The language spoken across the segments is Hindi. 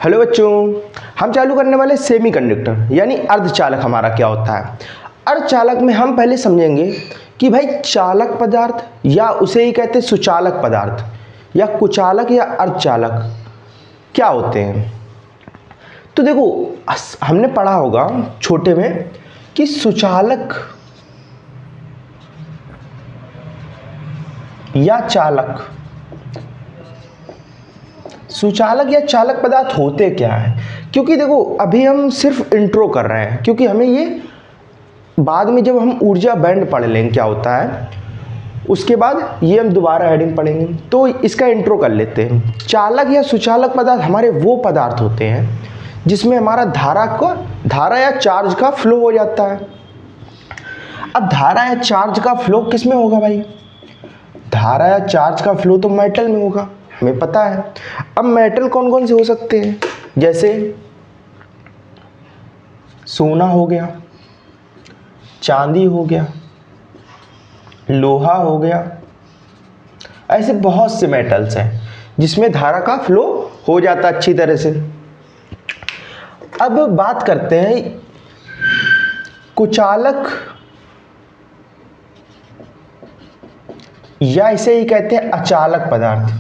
हेलो बच्चों, हम चालू करने वाले सेमीकंडक्टर यानी अर्धचालक हमारा क्या होता है। अर्धचालक में हम पहले समझेंगे कि भाई चालक पदार्थ या उसे ही कहते हैं सुचालक पदार्थ या कुचालक या अर्धचालक क्या होते हैं। तो देखो, हमने पढ़ा होगा छोटे में कि सुचालक या चालक, सुचालक या चालक पदार्थ होते क्या है। क्योंकि देखो अभी हम सिर्फ इंट्रो कर रहे हैं, क्योंकि हमें ये बाद में जब हम ऊर्जा बैंड पढ़ लेंगे क्या होता है, उसके बाद ये हम दोबारा हेडिंग पढ़ेंगे। तो इसका इंट्रो कर लेते हैं। चालक या सुचालक पदार्थ हमारे वो पदार्थ होते हैं जिसमें हमारा धारा या चार्ज का फ्लो हो जाता है। अब धारा या चार्ज का फ्लो किस में होगा भाई? धारा या चार्ज का फ्लो तो मेटल में होगा, हमें पता है। अब मेटल कौन कौन से हो सकते हैं? जैसे सोना हो गया, चांदी हो गया, लोहा हो गया। ऐसे बहुत से मेटल्स हैं जिसमें धारा का फ्लो हो जाता है अच्छी तरह से। अब बात करते हैं कुचालक या इसे ही कहते हैं अचालक पदार्थ।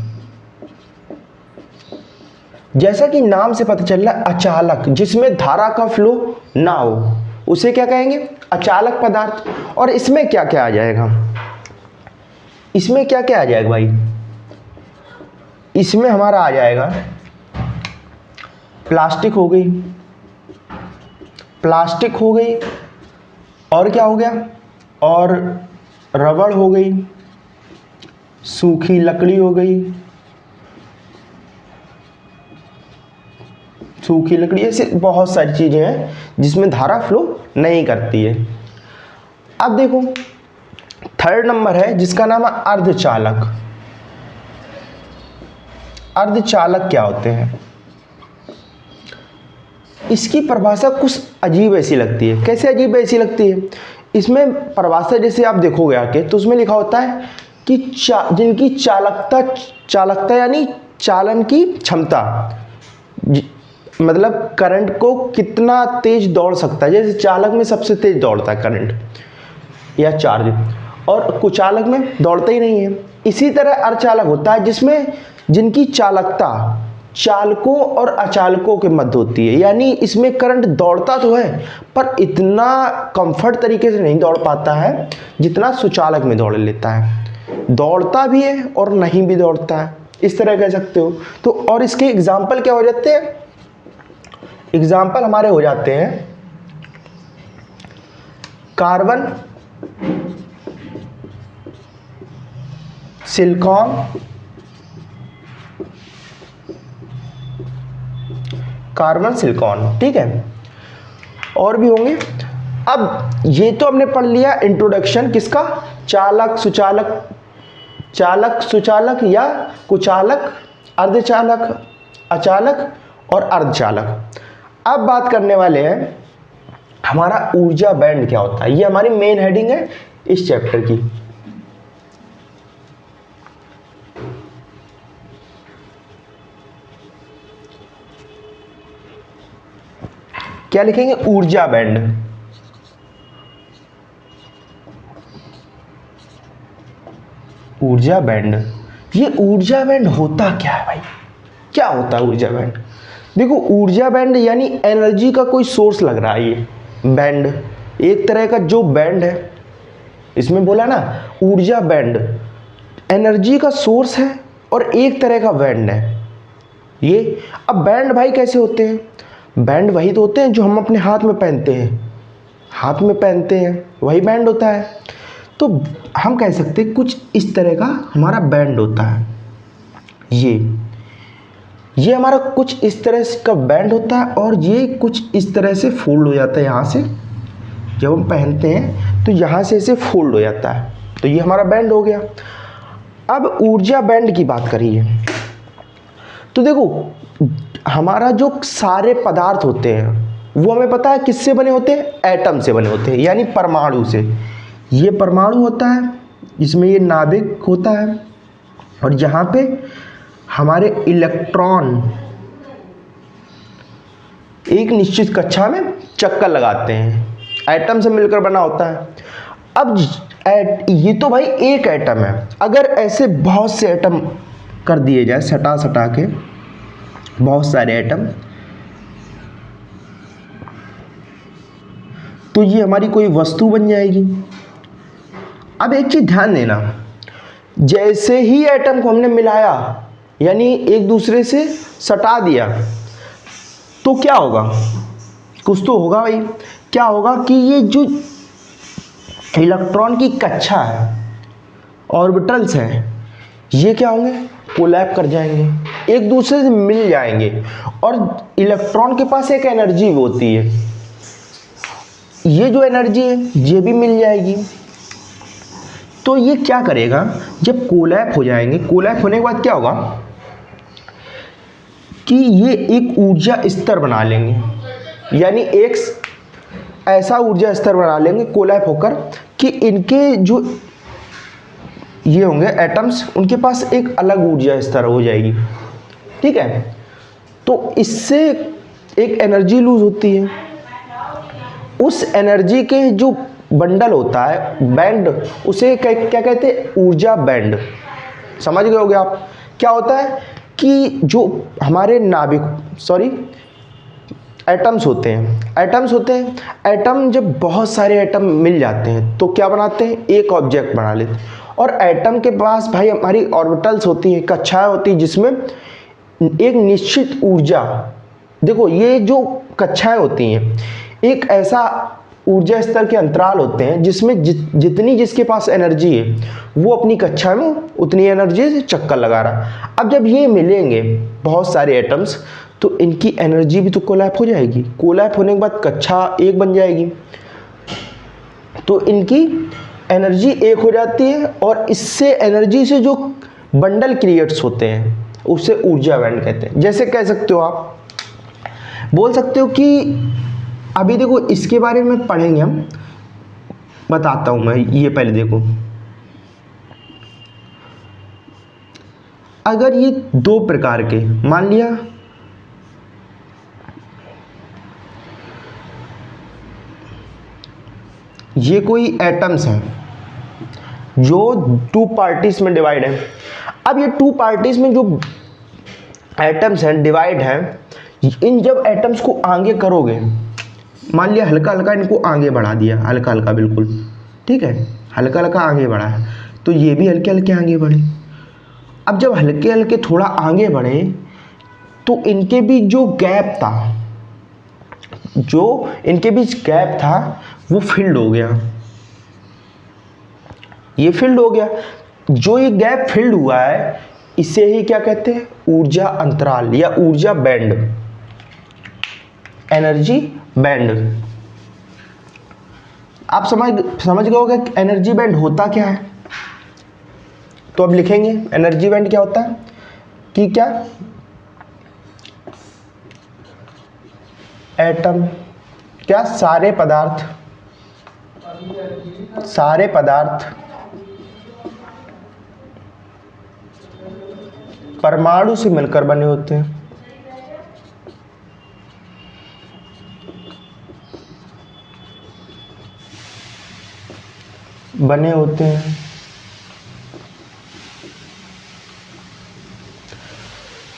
जैसा कि नाम से पता चल रहा है अचालक, जिसमें धारा का फ्लो ना हो, उसे क्या कहेंगे? अचालक पदार्थ। और इसमें क्या क्या आ जाएगा? इसमें क्या क्या आ जाएगा भाई? इसमें हमारा आ जाएगा प्लास्टिक हो गई, प्लास्टिक हो गई, और क्या हो गया? और रबड़ हो गई, सूखी लकड़ी हो गई, सूखी लकड़ी, ऐसे बहुत सारी चीजें हैं जिसमें धारा फ्लो नहीं करती है। अब देखो थर्ड नंबर है जिसका नाम है अर्धचालक। अर्धचालक क्या होते हैं? इसकी परिभाषा कुछ अजीब ऐसी लगती है। कैसे अजीब ऐसी लगती है? इसमें परिभाषा जैसे आप देखोगे आके तो उसमें लिखा होता है कि जिनकी चालकता यानी चालन की क्षमता, मतलब करंट को कितना तेज दौड़ सकता है। जैसे चालक में सबसे तेज दौड़ता है करंट या चार्ज, और कुचालक में दौड़ता ही नहीं है। इसी तरह अर्धचालक होता है जिसमें जिनकी चालकता चालकों और अचालकों के मध्य होती है, यानी इसमें करंट दौड़ता तो है पर इतना कंफर्ट तरीके से नहीं दौड़ पाता है जितना सुचालक में दौड़ लेता है। दौड़ता भी है और नहीं भी दौड़ता है, इस तरह कह सकते हो। तो और इसके एग्जाम्पल क्या हो जाते हैं? एग्जाम्पल हमारे हो जाते हैं कार्बन, सिलिकॉन, कार्बन सिलिकॉन, ठीक है, और भी होंगे। अब ये तो हमने पढ़ लिया इंट्रोडक्शन किसका? चालक, सुचालक, चालक, सुचालक या कुचालक, अर्धचालक, अचालक और अर्धचालक। अब बात करने वाले हैं हमारा ऊर्जा बैंड क्या होता है। ये हमारी मेन हेडिंग है इस चैप्टर की। क्या लिखेंगे? ऊर्जा बैंड। ऊर्जा बैंड। ये ऊर्जा बैंड होता क्या है भाई? क्या होता है ऊर्जा बैंड? देखो ऊर्जा बैंड यानी एनर्जी का कोई सोर्स लग रहा है। ये बैंड एक तरह का जो बैंड है, इसमें बोला ना ऊर्जा बैंड, एनर्जी का सोर्स है और एक तरह का बैंड है ये। अब बैंड भाई कैसे होते हैं? बैंड वही तो होते हैं जो हम अपने हाथ में पहनते हैं, हाथ में पहनते हैं वही बैंड होता है। तो हम कह सकते हैं कुछ इस तरह का हमारा बैंड होता है। ये हमारा कुछ इस तरह का बैंड होता है और ये कुछ इस तरह से फोल्ड हो जाता है। यहाँ से जब हम पहनते हैं तो यहाँ से इसे फोल्ड हो जाता है, तो ये हमारा बैंड हो गया। अब ऊर्जा बैंड की बात करिए तो देखो हमारा जो सारे पदार्थ होते हैं वो हमें पता है किससे बने होते हैं? एटम से बने होते हैं, यानी परमाणु से। ये परमाणु होता है, इसमें ये नाभिक होता है और यहाँ पे हमारे इलेक्ट्रॉन एक निश्चित कक्षा में चक्कर लगाते हैं, एटम से मिलकर बना होता है। अब ये तो भाई एक एटम है, अगर ऐसे बहुत से एटम कर दिए जाए, सटा सटा के बहुत सारे एटम, तो ये हमारी कोई वस्तु बन जाएगी। अब एक चीज ध्यान देना, जैसे ही एटम को हमने मिलाया यानी एक दूसरे से सटा दिया, तो क्या होगा, कुछ तो होगा भाई। क्या होगा कि ये जो इलेक्ट्रॉन की कक्षा है, ऑर्बिटल्स हैं, ये क्या होंगे, कोलैप कर जाएंगे, एक दूसरे से मिल जाएंगे। और इलेक्ट्रॉन के पास एक एनर्जी होती है, ये जो एनर्जी है ये भी मिल जाएगी। तो ये क्या करेगा, जब कोलैप हो जाएंगे, कोलैप होने के बाद क्या होगा कि ये एक ऊर्जा स्तर बना लेंगे, यानी एक ऐसा ऊर्जा स्तर बना लेंगे कोलैप होकर कि इनके जो ये होंगे एटम्स, उनके पास एक अलग ऊर्जा स्तर हो जाएगी। ठीक है, तो इससे एक एनर्जी लूज होती है। उस एनर्जी के जो बंडल होता है, बैंड, उसे क्या कहते हैं, ऊर्जा बैंड। समझ गए होगे आप। क्या होता है कि जो हमारे एटम्स होते हैं, एटम जब बहुत सारे एटम मिल जाते हैं तो क्या बनाते हैं, एक ऑब्जेक्ट बना लेते हैं। और एटम के पास भाई हमारी ऑर्बिटल्स होती हैं, कक्षाएं होती हैं, जिसमें एक निश्चित ऊर्जा, देखो ये जो कक्षाएं होती हैं, एक ऐसा ऊर्जा स्तर के अंतराल होते हैं जिसमें जितनी जिसके पास एनर्जी है वो अपनी कक्षा में उतनी एनर्जी से चक्कर लगा रहा। अब जब ये मिलेंगे बहुत सारे एटम्स, तो इनकी एनर्जी भी तो कोलैप हो जाएगी। कोलैप होने के बाद कक्षा एक बन जाएगी, तो इनकी एनर्जी एक हो जाती है। और इससे एनर्जी से जो बंडल क्रिएट्स होते हैं उसे ऊर्जा बैंड कहते हैं। जैसे कह सकते हो, आप बोल सकते हो कि अभी देखो इसके बारे में पढ़ेंगे हम, बताता हूं मैं, ये पहले देखो, अगर ये दो प्रकार के, मान लिया ये कोई एटम्स हैं जो टू पार्टीज में डिवाइड है। अब ये टू पार्टीज में जो एटम्स हैं डिवाइड हैं, इन जब एटम्स को आगे करोगे, मान लिया हल्का हल्का इनको आगे बढ़ा दिया, हल्का हल्का बिल्कुल, ठीक है, हल्का हल्का आगे बढ़ा है, तो ये भी हल्के हल्के आगे बढ़े। अब जब हल्के हल्के थोड़ा आगे बढ़े तो इनके बीच जो गैप था, जो इनके बीच गैप था वो फिल्ड हो गया, ये फिल्ड हो गया। जो ये गैप फिल्ड हुआ है इसे ही क्या कहते हैं, ऊर्जा अंतराल या ऊर्जा बैंड, एनर्जी बैंड। आप समझ गए होंगे एनर्जी बैंड होता क्या है। तो अब लिखेंगे एनर्जी बैंड क्या होता है कि क्या, एटम, क्या सारे पदार्थ परमाणु से मिलकर बने होते हैं।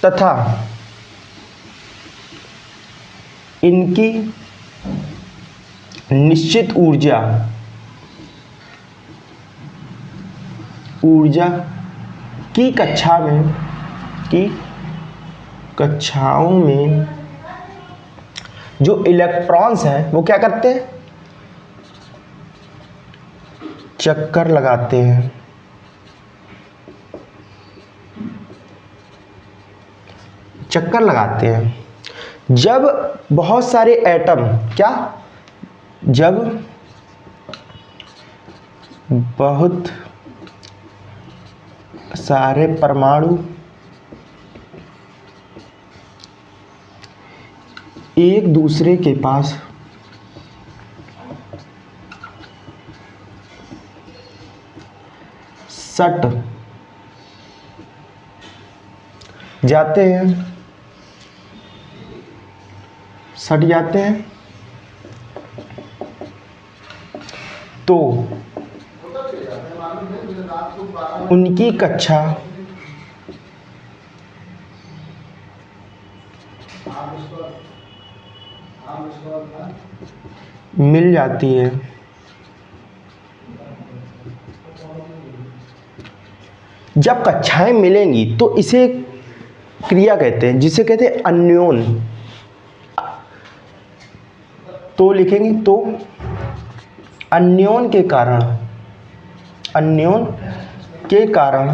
तथा इनकी निश्चित ऊर्जा की कक्षाओं में जो इलेक्ट्रॉन्स हैं वो क्या करते हैं, चक्कर लगाते हैं। जब बहुत सारे एटम जब बहुत सारे परमाणु एक दूसरे के पास सट जाते हैं, सट जाते हैं तो उनकी कक्षा मिल जाती है। जब कक्षाएं मिलेंगी तो इसे क्रिया कहते हैं, जिसे कहते हैं अन्योन। तो लिखेंगे तो अन्योन के कारण, अन्योन के कारण,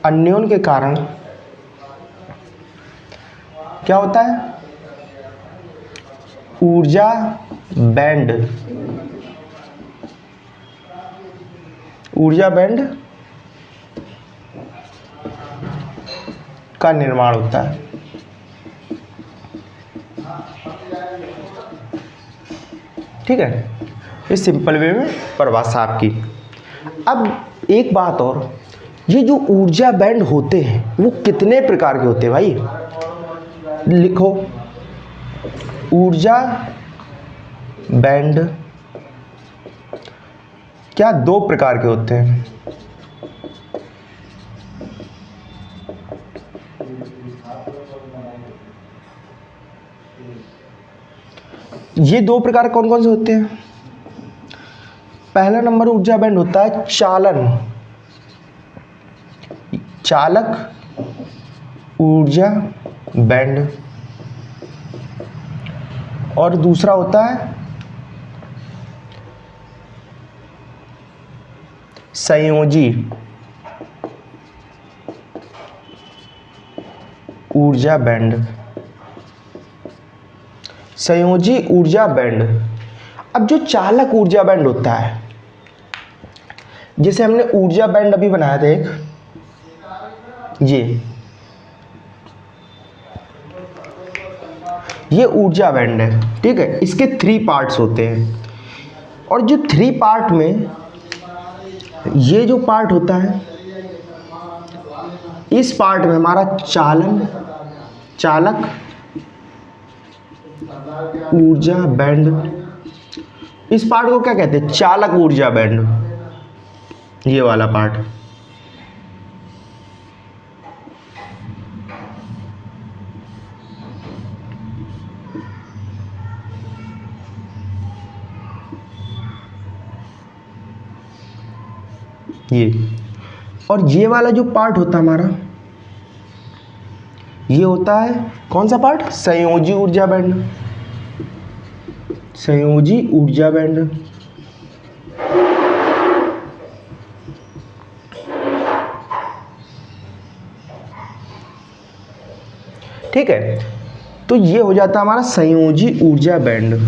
अन्योन के कारण क्या होता है, ऊर्जा बैंड, ऊर्जा बैंड का निर्माण होता है। ठीक है, इस सिंपल वे में परिभाषा आपकी। अब एक बात और, ये जो ऊर्जा बैंड होते हैं वो कितने प्रकार के होते हैं भाई? लिखो, ऊर्जा बैंड क्या दो प्रकार के होते हैं। ये दो प्रकार कौन कौन से होते हैं? पहला नंबर ऊर्जा बैंड होता है चालन, चालक ऊर्जा बैंड, और दूसरा होता है संयोजी ऊर्जा बैंड, संयोजी ऊर्जा बैंड। अब जो चालक ऊर्जा बैंड होता है, जैसे हमने ऊर्जा बैंड अभी बनाया था एक, ये ऊर्जा बैंड है। ठीक है, इसके 3 पार्ट्स होते हैं, और जो 3 पार्ट में ये जो पार्ट होता है, इस पार्ट में हमारा चालन, चालक ऊर्जा बैंड, इस पार्ट को क्या कहते हैं? चालक ऊर्जा बैंड, ये वाला पार्ट। ये, और ये वाला जो पार्ट होता है हमारा, ये होता है कौन सा पार्ट? संयोजी ऊर्जा बैंड, संयोजी ऊर्जा बैंड। ठीक है, तो ये हो जाता है हमारा संयोजी ऊर्जा बैंड।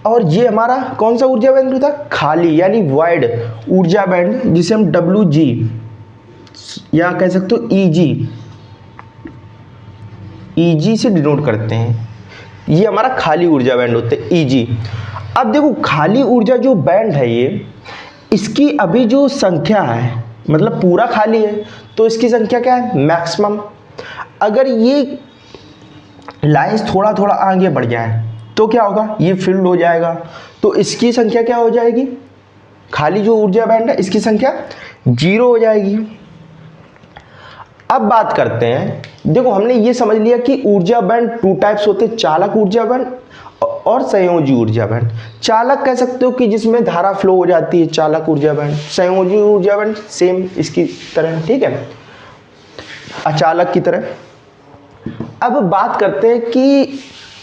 और ये हमारा कौन सा ऊर्जा बैंड होता है? खाली यानी वाइड ऊर्जा बैंड, जिसे हम WG या कह सकते हो EG से डिनोट करते हैं। ये हमारा खाली ऊर्जा बैंड होते हैं, EG। अब देखो, खाली ऊर्जा जो बैंड है ये, इसकी अभी जो संख्या है, मतलब पूरा खाली है तो इसकी संख्या क्या है? मैक्सिमम। अगर ये लाइंस थोड़ा थोड़ा आगे बढ़ जाए तो क्या होगा? ये फिल्ड हो जाएगा, तो इसकी संख्या क्या हो जाएगी? खाली जो ऊर्जा बैंड है इसकी संख्या 0 हो जाएगी। अब बात करते हैं, देखो हमने ये समझ लिया कि ऊर्जा बैंड 2 टाइप्स होते हैं, चालक ऊर्जा बैंड और संयोजी ऊर्जा बैंड। चालक कह सकते हो कि जिसमें धारा फ्लो हो जाती है, चालक ऊर्जा बैंड। संयोजी ऊर्जा बैंड सेम इसकी तरह, ठीक है, अचालक की तरह। अब बात करते हैं कि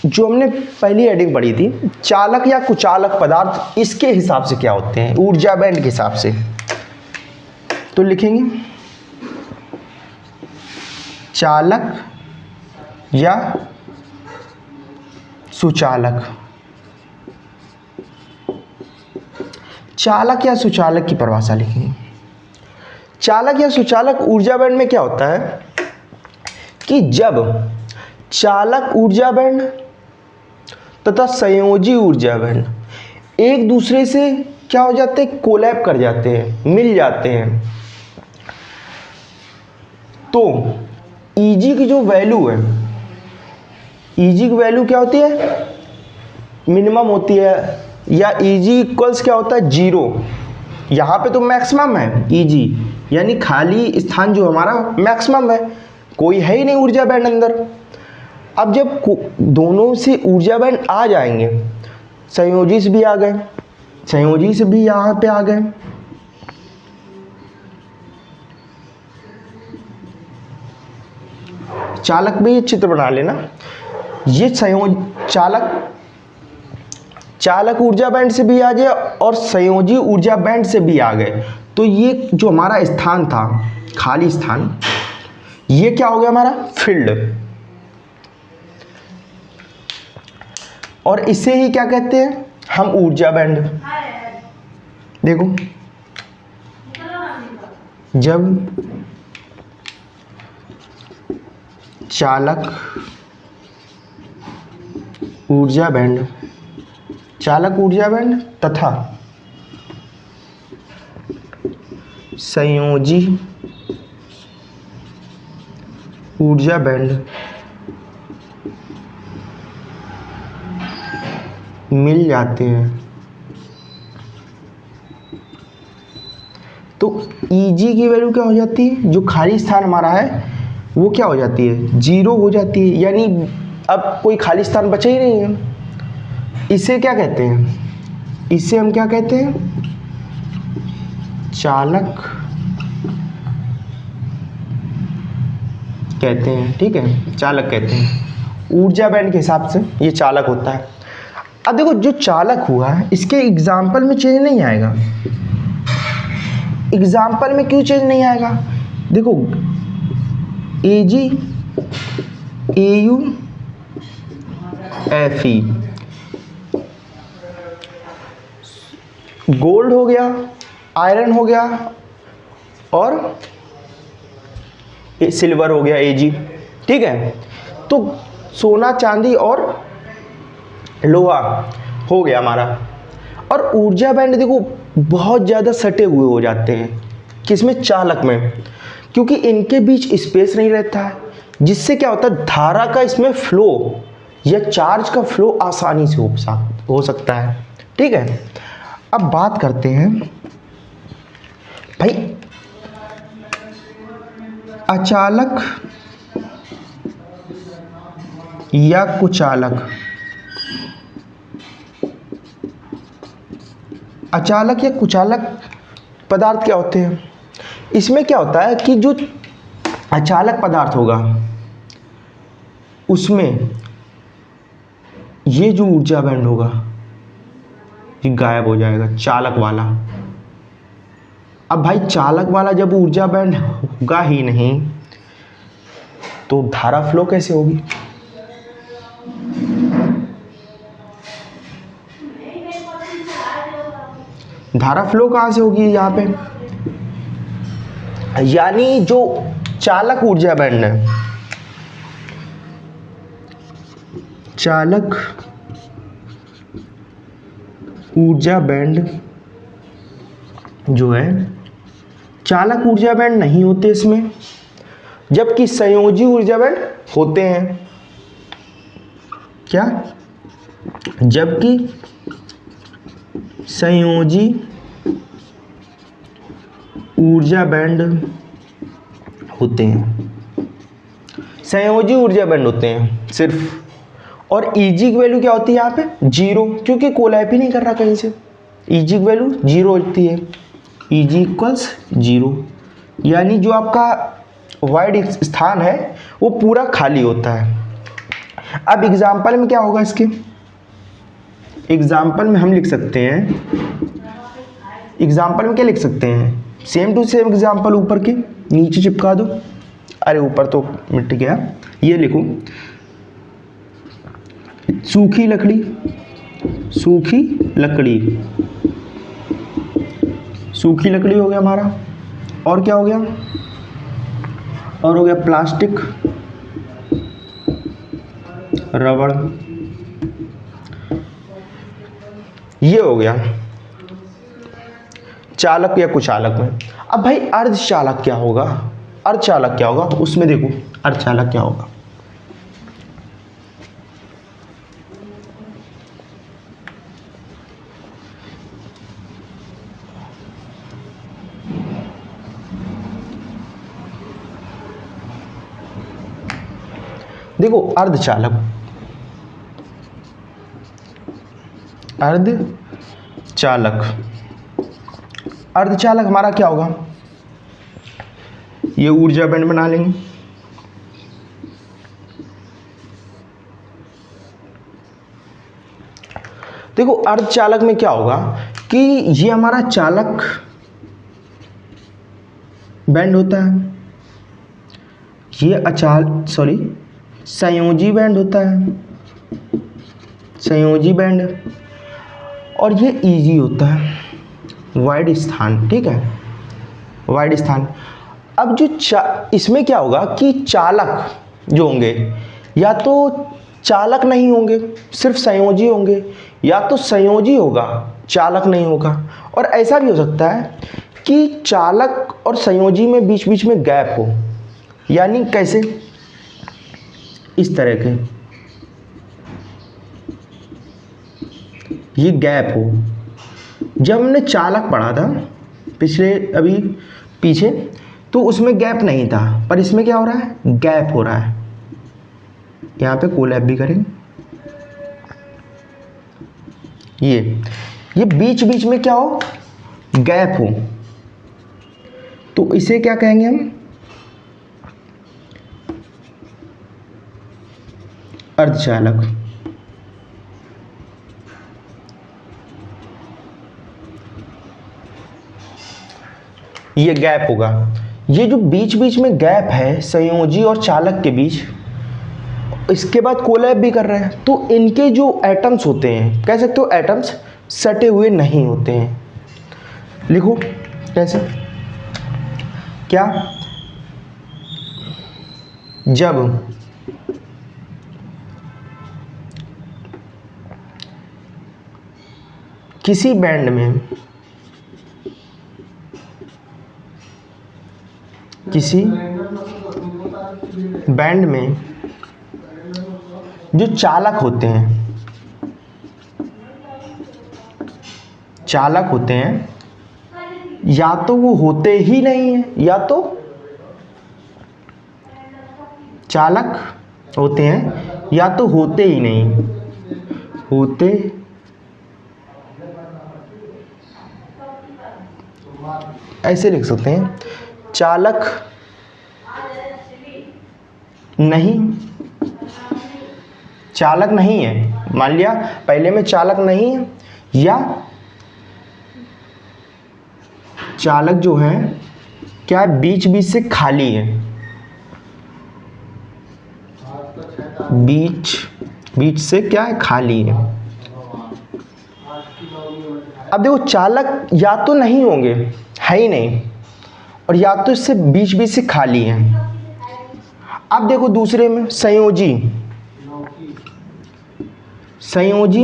जो हमने पहली हेडिंग पढ़ी थी, चालक या कुचालक पदार्थ, इसके हिसाब से क्या होते हैं ऊर्जा बैंड के हिसाब से। तो लिखेंगे चालक या सुचालक। चालक या सुचालक की परिभाषा लिखेंगे। चालक या सुचालक ऊर्जा बैंड में क्या होता है कि जब चालक ऊर्जा बैंड तथा संयोजी ऊर्जा बैंड एक दूसरे से क्या हो जाते हैं, कोलैब कर जाते हैं, मिल जाते हैं। तो Eg की जो वैल्यू है, Eg की वैल्यू क्या होती है, मिनिमम होती है, या Eg इक्वल्स क्या होता है, 0। यहाँ पे तो मैक्सिमम है Eg, यानी खाली स्थान जो हमारा मैक्सिमम है, कोई है ही नहीं ऊर्जा बैंड अंदर। अब जब दोनों से ऊर्जा बैंड आ जाएंगे, संयोजी से भी आ गए, संयोजी से भी यहाँ पे आ गए, चालक में ये चित्र बना लेना, ये चालक ऊर्जा बैंड से भी आ गए और संयोजी ऊर्जा बैंड से भी आ गए। तो ये जो हमारा स्थान था, खाली स्थान, ये क्या हो गया हमारा फील्ड, और इसे ही क्या कहते हैं हम, ऊर्जा बैंड। देखो जब चालक ऊर्जा बैंड तथा संयोजी ऊर्जा बैंड मिल जाते हैं, तो Eg की वैल्यू क्या हो जाती है, जो खाली स्थान हमारा है वो क्या हो जाती है, 0 हो जाती है, यानी अब कोई खाली स्थान बचा ही नहीं है। इसे क्या कहते हैं, इसे हम क्या कहते हैं, चालक कहते हैं। ठीक है, चालक कहते हैं, ऊर्जा बैंड के हिसाब से ये चालक होता है। अब देखो जो चालक हुआ है इसके एग्जाम्पल में चेंज नहीं आएगा। एग्जाम्पल में क्यों चेंज नहीं आएगा, देखो Ag Au Fe गोल्ड हो गया, आयरन हो गया और सिल्वर हो गया Ag। ठीक है, तो सोना चांदी और लोहा हो गया हमारा। और ऊर्जा बैंड देखो बहुत ज़्यादा सटे हुए हो जाते हैं, किसमें, चालक में, क्योंकि इनके बीच स्पेस नहीं रहता है, जिससे क्या होता है धारा का इसमें फ्लो या चार्ज का फ्लो आसानी से हो सकता है। ठीक है, अब बात करते हैं भाई अचालक या कुचालक। अचालक या कुचालक पदार्थ क्या होते हैं, इसमें क्या होता है कि जो अचालक पदार्थ होगा उसमें ये जो ऊर्जा बैंड होगा ये गायब हो जाएगा, चालक वाला। अब भाई चालक वाला जब ऊर्जा बैंड होगा ही नहीं तो धारा फ्लो कैसे होगी, धारा फ्लो कहाँ से होगी यहाँ पे, यानी जो चालक ऊर्जा बैंड है, चालक ऊर्जा बैंड जो है, चालक ऊर्जा बैंड नहीं होते इसमें, जबकि संयोजी ऊर्जा बैंड होते हैं। क्या, जबकि संयोजी ऊर्जा बैंड होते हैं, संयोजी ऊर्जा बैंड होते हैं सिर्फ। और Eg की वैल्यू क्या होती है यहाँ पे, 0, क्योंकि कोलैप ही नहीं कर रहा कहीं से, Eg की वैल्यू 0 होती है, Eg इक्वल्स 0, यानी जो आपका वाइड स्थान है वो पूरा खाली होता है। अब एग्जाम्पल में क्या होगा, इसके एग्जाम्पल में हम लिख सकते हैं, एग्जाम्पल में क्या लिख सकते हैं, सेम टू सेम एग्जाम्पल ऊपर के नीचे चिपका दो, अरे ऊपर तो मिट गया, ये लिखो सूखी लकड़ी, सूखी लकड़ी, सूखी लकड़ी हो गया हमारा, और क्या हो गया, और हो गया प्लास्टिक, रबड़, ये हो गया चालक या कुचालक में। अब भाई अर्धचालक क्या होगा, अर्धचालक क्या होगा, उसमें देखो अर्धचालक क्या होगा। देखो अर्धचालक, अर्धचालक, अर्धचालक हमारा क्या होगा, ये ऊर्जा बैंड बना लेंगे। देखो अर्धचालक में क्या होगा कि ये हमारा चालक बैंड होता है, ये संयोजी बैंड होता है, संयोजी बैंड, और ये ईजी होता है, वाइड स्थान, ठीक है, वाइड स्थान। अब जो इसमें क्या होगा कि चालक जो होंगे या तो चालक नहीं होंगे, सिर्फ संयोजी होंगे, या तो संयोजी होगा चालक नहीं होगा, और ऐसा भी हो सकता है कि चालक और संयोजी में बीच बीच में गैप हो, यानी कैसे, इस तरह के ये गैप हो। जब हमने चालक पढ़ा था पीछे तो उसमें गैप नहीं था, पर इसमें क्या हो रहा है, गैप हो रहा है। यहाँ पे कोलैप भी करेंगे, ये बीच बीच में क्या हो, गैप हो, तो इसे क्या कहेंगे हम, अर्धचालक। ये गैप होगा, ये जो बीच बीच में गैप है संयोजी और चालक के बीच, इसके बाद कोलैप भी कर रहे हैं, तो इनके जो एटम्स होते हैं, कह सकते हो एटम्स सटे हुए नहीं होते हैं। लिखो कैसे, क्या, जब किसी बैंड में जो चालक होते हैं, या तो वो होते ही नहीं है, या तो चालक होते हैं या तो होते ही नहीं, होते ऐसे लिख सकते हैं, चालक नहीं है, मान लिया पहले में चालक नहीं है, या चालक जो है क्या है, बीच बीच से खाली है, बीच से क्या है, खाली है। अब देखो चालक या तो नहीं होंगे, है ही नहीं, और या तो इससे बीच बीच से खाली है। अब देखो दूसरे में संयोजी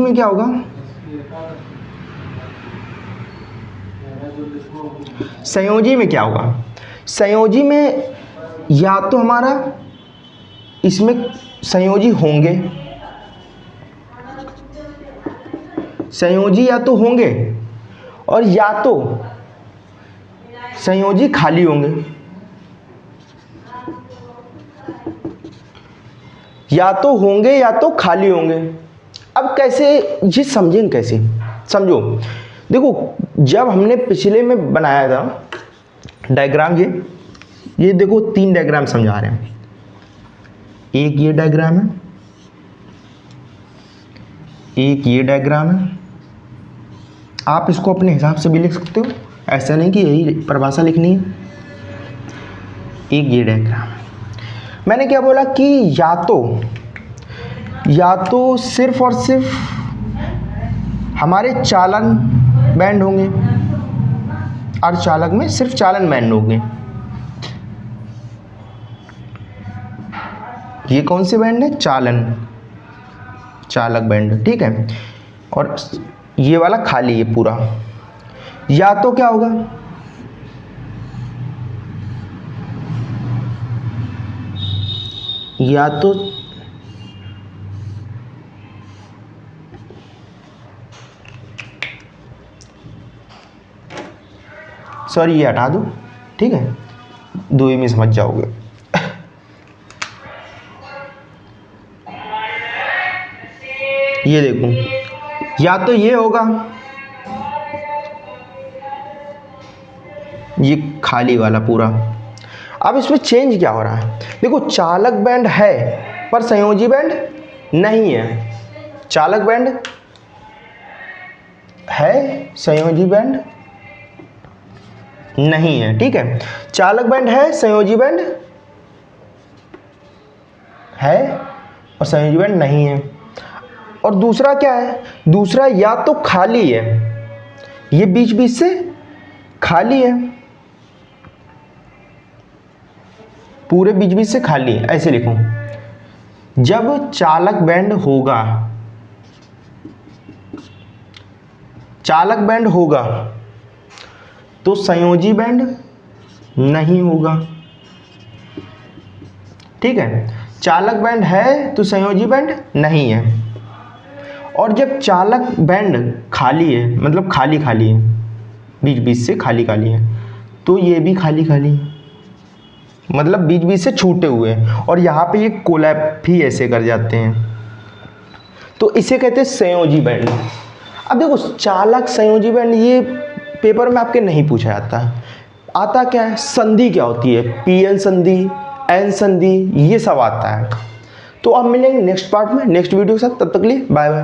में क्या होगा, संयोजी में या तो हमारा इसमें संयोजी होंगे, संयोजी या तो होंगे, और या तो संयोजी खाली होंगे, या तो होंगे या तो खाली होंगे। अब कैसे ये समझेंगे, कैसे समझो, देखो जब हमने पिछले में बनाया था डायग्राम, ये देखो 3 डायग्राम समझा रहे हैं, एक ये डायग्राम है, एक ये डायग्राम है, आप इसको अपने हिसाब से भी लिख सकते हो, ऐसा नहीं कि यही परिभाषा लिखनी है। एक ये डायग्राम है, मैंने क्या बोला कि या तो सिर्फ और सिर्फ हमारे चालन बैंड होंगे, अर्धचालक में सिर्फ चालन बैंड होंगे। ये कौन से बैंड है, चालन, चालक बैंड, ठीक है। और ये वाला खाली है पूरा। या तो क्या होगा, या तो सॉरी ये हटा दो, ठीक है, दो ही में समझ जाओगे। ये देखो, या तो ये होगा, ये खाली वाला पूरा। अब इसमें चेंज क्या हो रहा है, देखो चालक बैंड है पर संयोजी बैंड नहीं है। चालक बैंड है, संयोजी बैंड नहीं है, ठीक है। चालक बैंड है, संयोजी बैंड है और संयोजी बैंड नहीं है। और दूसरा क्या है, दूसरा या तो खाली है, ये बीच बीच से खाली है, पूरे बीच बीच से खाली है। ऐसे लिखूं, जब चालक बैंड होगा, चालक बैंड होगा तो संयोजी बैंड नहीं होगा, ठीक है। चालक बैंड है तो संयोजी बैंड नहीं है। और जब चालक बैंड खाली है, मतलब खाली खाली है, बीच बीच से खाली खाली है, तो ये भी खाली खाली है, मतलब बीच बीच से छूटे हुए हैं। और यहाँ पे ये कोलैप भी ऐसे कर जाते हैं, तो इसे कहते हैं संयोजी बैंड। अब देखो चालक संयोजी बैंड ये पेपर में आपके नहीं पूछा जाता है। आता क्या है, संधि क्या होती है, पीएन संधि, एन संधि, ये सब आता है। तो अब मिलेंगे नेक्स्ट पार्ट में, नेक्स्ट वीडियो के साथ। तब तक के लिए बाय बाय।